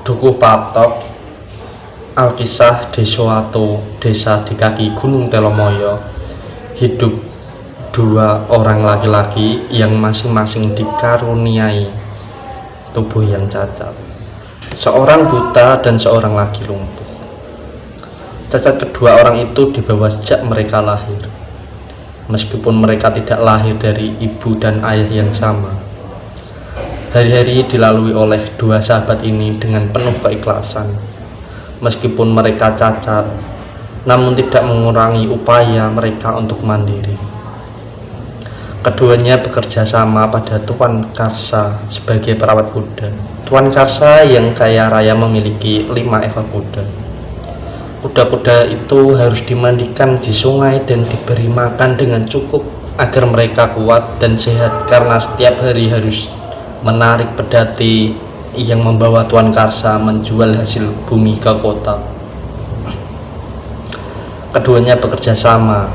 Dukuh Patok, Alkisah di suatu desa di kaki Gunung Telomoyo, hidup dua orang laki-laki yang masing-masing dikaruniai tubuh yang cacat. Seorang buta dan seorang lagi lumpuh. Cacat kedua orang itu dibawa sejak mereka lahir. Meskipun mereka tidak lahir dari ibu dan ayah yang sama, hari-hari dilalui oleh dua sahabat ini dengan penuh keikhlasan. Meskipun mereka cacat, namun tidak mengurangi upaya mereka untuk mandiri. Keduanya bekerja sama pada Tuan Karsa sebagai perawat kuda. Tuan Karsa yang kaya raya memiliki 5 ekor kuda. Kuda-kuda itu harus dimandikan di sungai dan diberi makan dengan cukup agar mereka kuat dan sehat, karena setiap hari harus menarik pedati yang membawa Tuan Karsa menjual hasil bumi ke kota. Keduanya bekerja sama,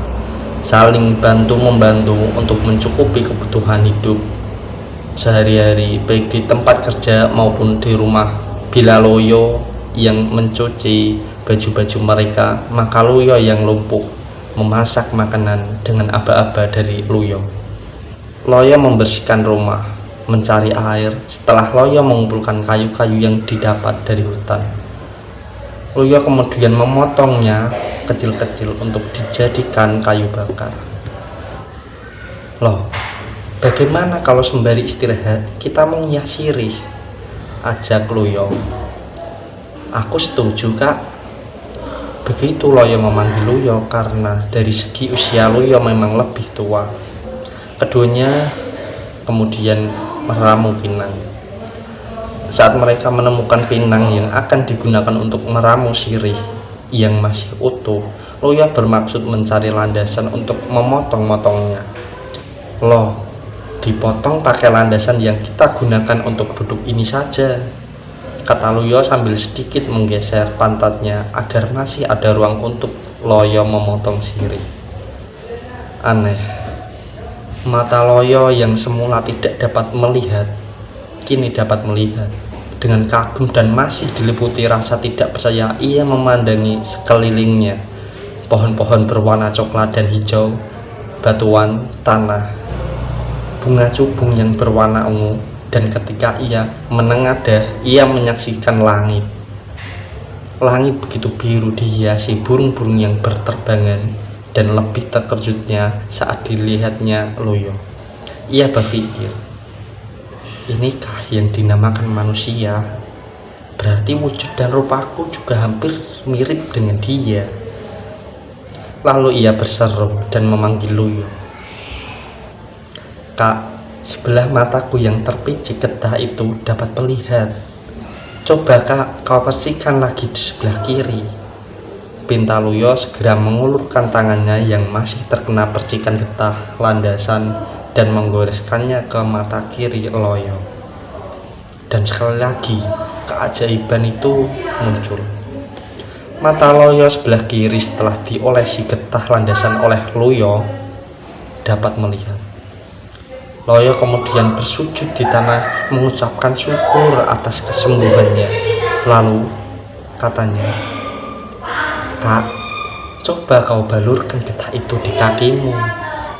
saling bantu-membantu untuk mencukupi kebutuhan hidup sehari-hari, baik di tempat kerja maupun di rumah. Bila Loyo yang mencuci baju-baju mereka, maka Loyo yang lumpuh memasak makanan dengan aba-aba dari Loyo. Loyo membersihkan rumah, mencari air. Setelah Loyo mengumpulkan kayu-kayu yang didapat dari hutan, Loyo kemudian memotongnya kecil-kecil untuk dijadikan kayu bakar. Loh, bagaimana kalau sembari istirahat kita menghias sirih? Ajak Loyo. Aku setuju, Kak. Begitu Loyo memanggil Loyo karena dari segi usia Loyo memang lebih tua. Keduanya kemudian meramu pinang. Saat mereka menemukan pinang yang akan digunakan untuk meramu sirih yang masih utuh, Loyo bermaksud mencari landasan untuk memotong-motongnya. Loh, dipotong pakai landasan yang kita gunakan untuk duduk ini saja, kata Loyo sambil sedikit menggeser pantatnya agar masih ada ruang untuk Loyo memotong sirih. Aneh, mata Loyo yang semula tidak dapat melihat kini dapat melihat. Dengan kagum dan masih diliputi rasa tidak percaya, ia memandangi sekelilingnya. Pohon-pohon berwarna coklat dan hijau, batuan, tanah, bunga cubung yang berwarna ungu, dan ketika ia menengadah, ia menyaksikan langit. Langit begitu biru dihiasi burung-burung yang berterbangan, dan lebih terkejutnya saat dilihatnya Loyo. Ia berpikir, inikah yang dinamakan manusia? Berarti wujud dan rupaku juga hampir mirip dengan dia. Lalu ia berseru dan memanggil Loyo. Kak, sebelah mataku yang terpicik getah itu dapat melihat. Coba Kak, kau pastikan lagi di sebelah kiri. Pinta Loyo segera mengulurkan tangannya yang masih terkena percikan getah landasan dan menggoreskannya ke mata kiri Loyo. Dan sekali lagi keajaiban itu muncul. Mata Loyo sebelah kiri setelah diolesi getah landasan oleh Loyo dapat melihat. Loyo kemudian bersujud di tanah mengucapkan syukur atas kesembuhannya. Lalu katanya, Kak, coba kau balurkan getah itu di kakimu.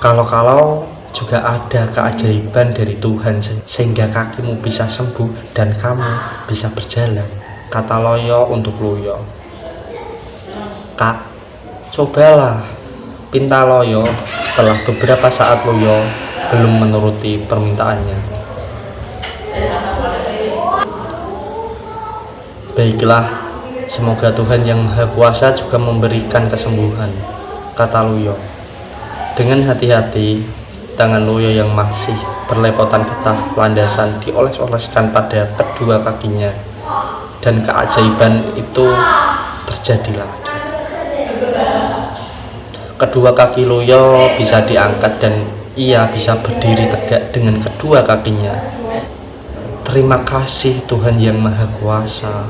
Kalau juga ada keajaiban dari Tuhan sehingga kakimu bisa sembuh dan kamu bisa berjalan, kata Loyo untuk Loyo. Kak, cobalah, pinta Loyo setelah beberapa saat Loyo belum menuruti permintaannya. Baiklah, semoga Tuhan yang Maha Kuasa juga memberikan kesembuhan, kata Loyo. Dengan hati-hati, tangan Loyo yang masih berlepotan getah landasan dioles-oleskan pada kedua kakinya, dan keajaiban itu terjadi lagi. Kedua kaki Loyo bisa diangkat dan ia bisa berdiri tegak dengan kedua kakinya. Terima kasih Tuhan yang Maha Kuasa,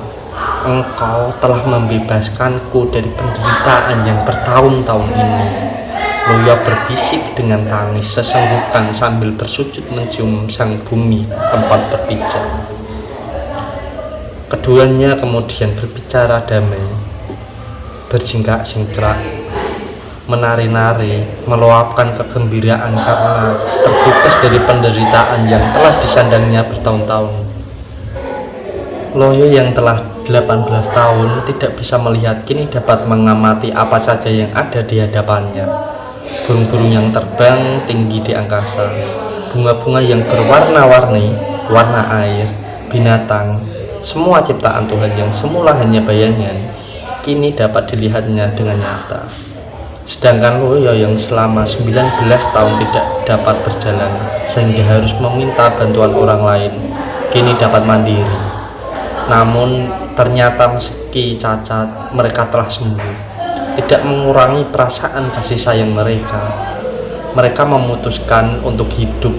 Engkau telah membebaskanku dari penderitaan yang bertahun-tahun ini. Loyo berbisik dengan tangis sesenggukan sambil bersujud mencium sang bumi tempat berpijak. Keduanya kemudian berbicara damai, berjingkrak-jingkrak, menari-nari, meluapkan kegembiraan karena terbebas dari penderitaan yang telah disandangnya bertahun-tahun. Loyo yang telah 18 tahun tidak bisa melihat kini dapat mengamati apa saja yang ada di hadapannya. Burung-burung yang terbang tinggi di angkasa, bunga-bunga yang berwarna-warni, warna air, binatang, semua ciptaan Tuhan yang semula hanya bayangan, kini dapat dilihatnya dengan nyata. Sedangkan Loyo yang selama 19 tahun tidak dapat berjalan sehingga harus meminta bantuan orang lain, kini dapat mandiri. Namun ternyata meski cacat, mereka telah sembuh. Tidak mengurangi perasaan kasih sayang mereka. Mereka memutuskan untuk hidup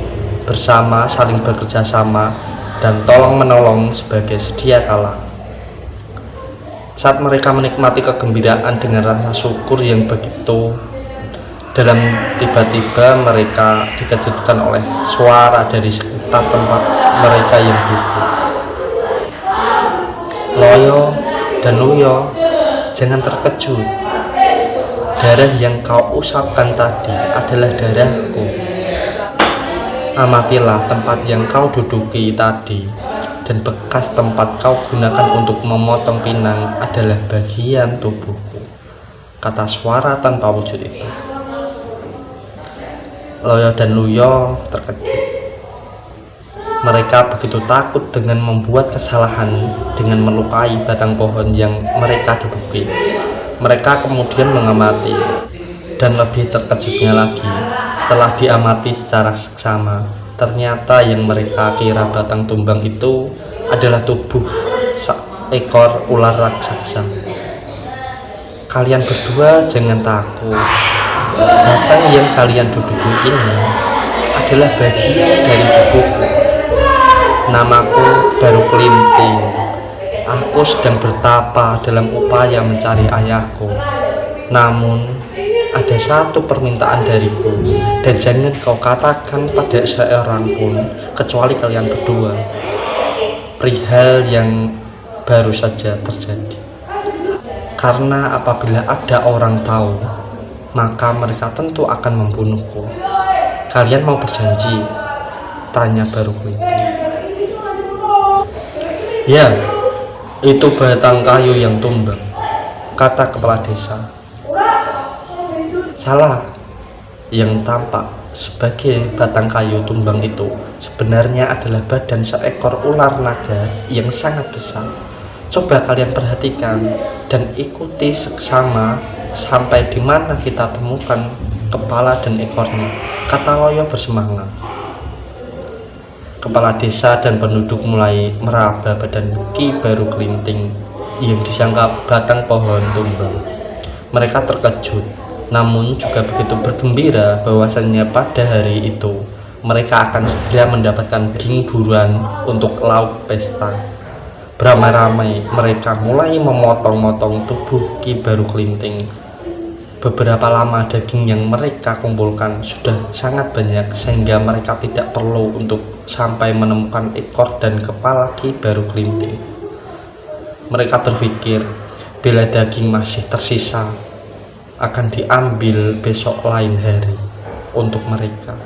bersama, saling bekerja sama, dan tolong-menolong sebagai sedia kala. Saat mereka menikmati kegembiraan dengan rasa syukur yang begitu dalam, tiba-tiba mereka dikejutkan oleh suara dari sekitar tempat mereka yang duduk. Loyo dan Luyo, jangan terkejut. Darah yang kau usapkan tadi adalah darahku. Amatilah tempat yang kau duduki tadi, dan bekas tempat kau gunakan untuk memotong pinang adalah bagian tubuhku, kata suara tanpa wujud itu. Loyo dan Luyo terkejut. Mereka begitu takut dengan membuat kesalahan dengan melukai batang pohon yang mereka duduki. Mereka kemudian mengamati, dan lebih terkejutnya lagi setelah diamati secara seksama, ternyata yang mereka kira batang tumbang itu adalah tubuh seekor ular raksasa. Kalian berdua jangan takut. Batang yang kalian duduki ini adalah bagian dari tubuhku. Namaku Baru Kelinting. Aku sedang bertapa dalam upaya mencari ayahku. Namun ada satu permintaan dariku, dan jangan kau katakan pada seorang pun kecuali kalian berdua, perihal yang baru saja terjadi. Karena apabila ada orang tahu, maka mereka tentu akan membunuhku. Kalian mau berjanji? Tanya Baru Kelinting. Ya, itu batang kayu yang tumbang, kata kepala desa. Salah. Yang tampak sebagai batang kayu tumbang itu sebenarnya adalah badan seekor ular naga yang sangat besar. Coba kalian perhatikan dan ikuti seksama sampai di mana kita temukan kepala dan ekornya, kata Loyo bersemangat. Kepala desa dan penduduk mulai meraba badan Ki Baru Kelinting yang disangka batang pohon tumbang. Mereka terkejut, namun juga begitu bergembira bahwasannya pada hari itu mereka akan segera mendapatkan daging buruan untuk lauk pesta. Beramai-ramai mereka mulai memotong-motong tubuh Ki Baru Kelinting. Beberapa lama daging yang mereka kumpulkan sudah sangat banyak sehingga mereka tidak perlu untuk sampai menemukan ekor dan kepala Ki Baru Kelinting. Mereka berpikir bila daging masih tersisa akan diambil besok lain hari untuk mereka.